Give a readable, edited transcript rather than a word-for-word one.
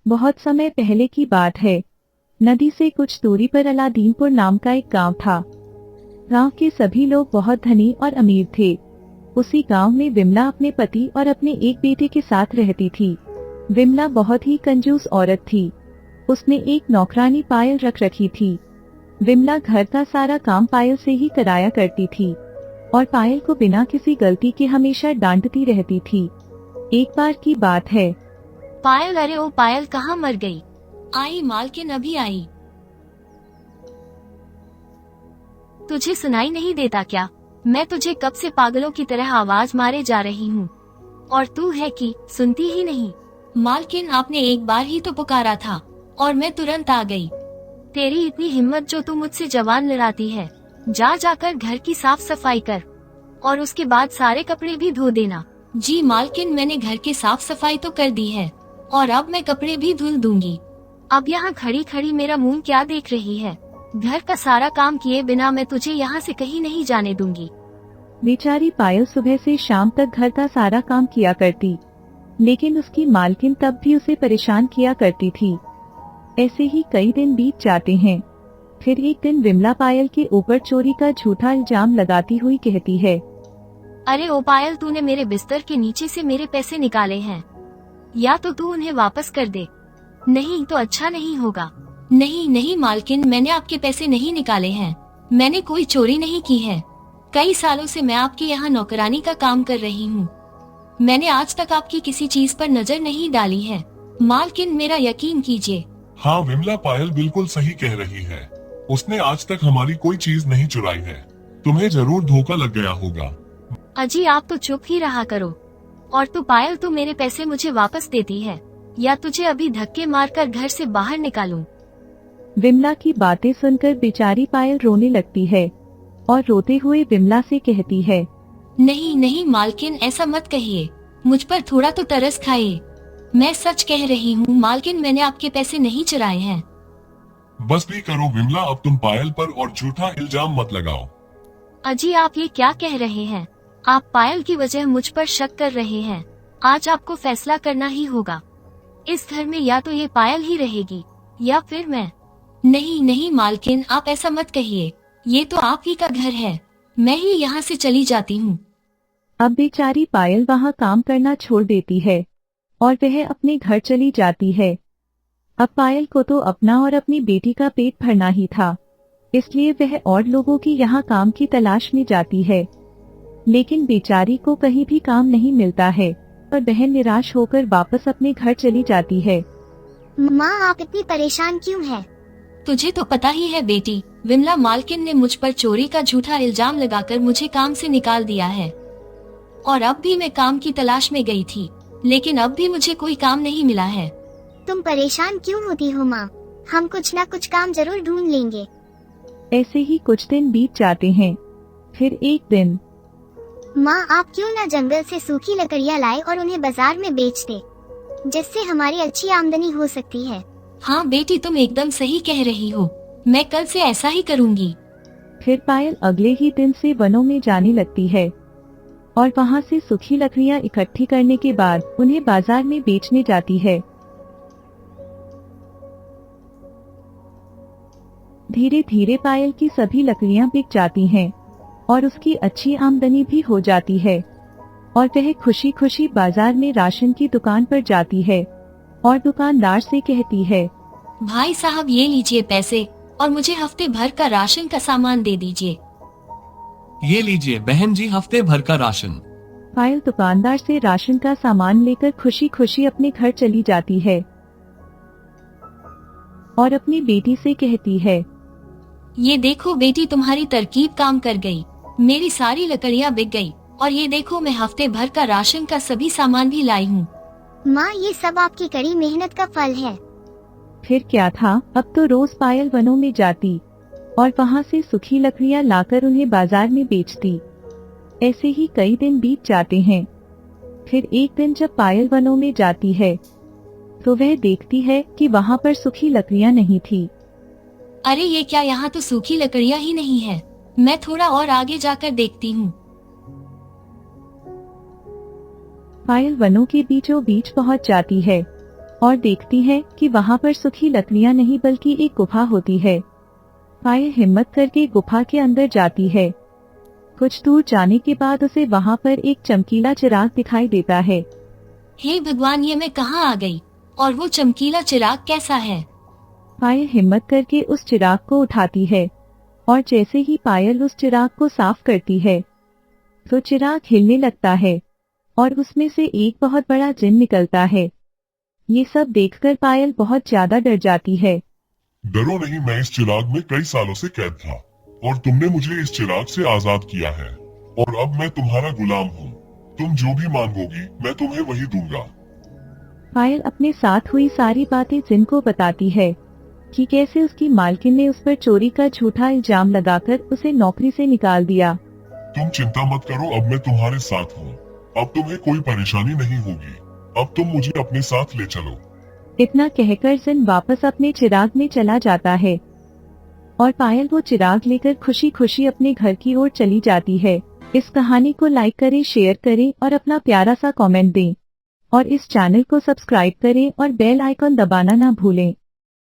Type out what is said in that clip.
बहुत समय पहले की बात है। नदी से कुछ दूरी पर अलादीनपुर नाम का एक गांव था। गांव के सभी लोग बहुत धनी और अमीर थे। उसी गांव में विमला अपने पति और अपने एक बेटे के साथ रहती थी। विमला बहुत ही कंजूस औरत थी। उसने एक नौकरानी पायल रख रखी थी। विमला घर का सारा काम पायल से ही कराया करती थी और पायल को बिना किसी गलती के हमेशा डांटती रहती थी। एक बार की बात है। पायल, अरे ओ पायल, कहाँ मर गई? आई मालकिन, अभी आई। तुझे सुनाई नहीं देता क्या? मैं तुझे कब से पागलों की तरह आवाज मारे जा रही हूँ और तू है कि सुनती ही नहीं। मालकिन, आपने एक बार ही तो पुकारा था और मैं तुरंत आ गई। तेरी इतनी हिम्मत जो तू मुझसे जवान लड़ाती है। जा जाकर घर की साफ सफाई कर और उसके बाद सारे कपड़े भी धो देना। जी मालकिन, मैंने घर की साफ सफाई तो कर दी है और अब मैं कपड़े भी धुल दूंगी। अब यहाँ खड़ी खड़ी मेरा मुंह क्या देख रही है? घर का सारा काम किए बिना मैं तुझे यहाँ से कहीं नहीं जाने दूंगी। बेचारी पायल सुबह से शाम तक घर का सारा काम किया करती, लेकिन उसकी मालकिन तब भी उसे परेशान किया करती थी। ऐसे ही कई दिन बीत जाते हैं। फिर एक दिन विमला पायल के ऊपर चोरी का झूठा इल्जाम लगाती हुई कहती है, अरे ओ पायल, तूने मेरे बिस्तर के नीचे से मेरे पैसे निकाले हैं, या तो तू उन्हें वापस कर दे, नहीं तो अच्छा नहीं होगा। नहीं नहीं मालकिन, मैंने आपके पैसे नहीं निकाले हैं। मैंने कोई चोरी नहीं की है। कई सालों से मैं आपके यहाँ नौकरानी का काम कर रही हूँ। मैंने आज तक आपकी किसी चीज पर नजर नहीं डाली है। मालकिन, मेरा यकीन कीजिए। हाँ विमला, पायल बिल्कुल सही कह रही है। उसने आज तक हमारी कोई चीज नहीं चुराई है। तुम्हें जरूर धोखा लग गया होगा। अजी, आप तो चुप ही रहा करो। और तू पायल, तू मेरे पैसे मुझे वापस देती है या तुझे अभी धक्के मारकर घर से बाहर निकालूं? विमला की बातें सुनकर बेचारी पायल रोने लगती है और रोते हुए विमला से कहती है, नहीं नहीं मालकिन, ऐसा मत कहिए। मुझ पर थोड़ा तो तरस खाइए। मैं सच कह रही हूँ मालकिन, मैंने आपके पैसे नहीं चुराए हैं। बस भी करो विमला, अब तुम पायल पर और झूठा इल्जाम मत लगाओ। अजी, आप ये क्या कह रहे हैं? आप पायल की वजह मुझ पर शक कर रहे हैं। आज आपको फैसला करना ही होगा। इस घर में या तो ये पायल ही रहेगी या फिर मैं। नहीं नहीं मालकिन, आप ऐसा मत कहिए। ये तो आप ही का घर है। मैं ही यहाँ से चली जाती हूँ। अब बेचारी पायल वहाँ काम करना छोड़ देती है और वह अपने घर चली जाती है। अब पायल को तो अपना और अपनी बेटी का पेट भरना ही था, इसलिए वह और लोगों की यहाँ काम की तलाश में जाती है। लेकिन बेचारी को कहीं भी काम नहीं मिलता है और वह निराश होकर वापस अपने घर चली जाती है। माँ, आप इतनी परेशान क्यों हैं? तुझे तो पता ही है बेटी, विमला मालकिन ने मुझ पर चोरी का झूठा इल्जाम लगाकर मुझे काम से निकाल दिया है। और अब भी मैं काम की तलाश में गई थी, लेकिन अब भी मुझे कोई काम नहीं मिला है। तुम परेशान क्यों होती हो माँ? हम कुछ न कुछ काम जरूर ढूंढ लेंगे। ऐसे ही कुछ दिन बीत जाते हैं। फिर एक दिन, माँ, आप क्यों न जंगल से सूखी लकड़ियाँ लाए और उन्हें बाजार में बेच दे, जिससे हमारी अच्छी आमदनी हो सकती है। हाँ बेटी, तुम एकदम सही कह रही हो। मैं कल से ऐसा ही करूँगी। फिर पायल अगले ही दिन से वनों में जाने लगती है और वहाँ से सूखी लकड़ियाँ इकट्ठी करने के बाद उन्हें बाजार में बेचने जाती है। धीरे धीरे पायल की सभी लकड़ियाँ बिक जाती हैं और उसकी अच्छी आमदनी भी हो जाती है और वह खुशी खुशी बाजार में राशन की दुकान पर जाती है और दुकानदार से कहती है, भाई साहब, ये लीजिए पैसे और मुझे हफ्ते भर का राशन का सामान दे दीजिए। ये लीजिए बहन जी, हफ्ते भर का राशन। पायल दुकानदार से राशन का सामान लेकर खुशी खुशी अपने घर चली जाती है और अपनी बेटी से कहती है, ये देखो बेटी, तुम्हारी तरकीब काम कर गई। मेरी सारी लकड़ियाँ बिक गई और ये देखो, मैं हफ्ते भर का राशन का सभी सामान भी लाई हूँ। माँ, ये सब आपकी कड़ी मेहनत का फल है। फिर क्या था, अब तो रोज पायल वनों में जाती और वहाँ से सूखी लकड़ियाँ लाकर उन्हें बाजार में बेचती। ऐसे ही कई दिन बीत जाते हैं। फिर एक दिन जब पायल वनों में जाती है तो वह देखती है कि वहाँ पर सूखी लकड़ियाँ नहीं थी। अरे ये क्या, यहाँ तो सूखी लकड़ियाँ ही नहीं है। मैं थोड़ा और आगे जाकर देखती हूँ। पायल वनों के बीचों बीच पहुँच जाती है और देखती है कि वहाँ पर सूखी लकड़ियाँ नहीं बल्कि एक गुफा होती है। पायल हिम्मत करके गुफा के अंदर जाती है। कुछ दूर जाने के बाद उसे वहाँ पर एक चमकीला चिराग दिखाई देता है। हे भगवान, ये मैं कहाँ आ गई? और वो चमकीला चिराग कैसा है? पायल हिम्मत करके उस चिराग को उठाती है और जैसे ही पायल उस चिराग को साफ करती है तो चिराग हिलने लगता है और उसमें से एक बहुत बड़ा जिन निकलता है। ये सब देखकर पायल बहुत ज्यादा डर जाती है। डरो नहीं, मैं इस चिराग में कई सालों से कैद था और तुमने मुझे इस चिराग से आजाद किया है और अब मैं तुम्हारा गुलाम हूँ। तुम जो भी मांगोगी मैं तुम्हें वही दूंगा। पायल अपने साथ हुई सारी बातें जिन को बताती है कि कैसे उसकी मालकिन ने उस पर चोरी का झूठा इल्जाम लगाकर उसे नौकरी से निकाल दिया। तुम चिंता मत करो, अब मैं तुम्हारे साथ हूँ। अब तुम्हें कोई परेशानी नहीं होगी। अब तुम मुझे अपने साथ ले चलो। इतना कहकर जिन वापस अपने चिराग में चला जाता है और पायल वो चिराग लेकर खुशी खुशी अपने घर की ओर चली जाती है। इस कहानी को लाइक करें, शेयर करें और अपना प्यारा सा कमेंट दें और इस चैनल को सब्सक्राइब करें और बेल आइकॉन दबाना ना भूलें।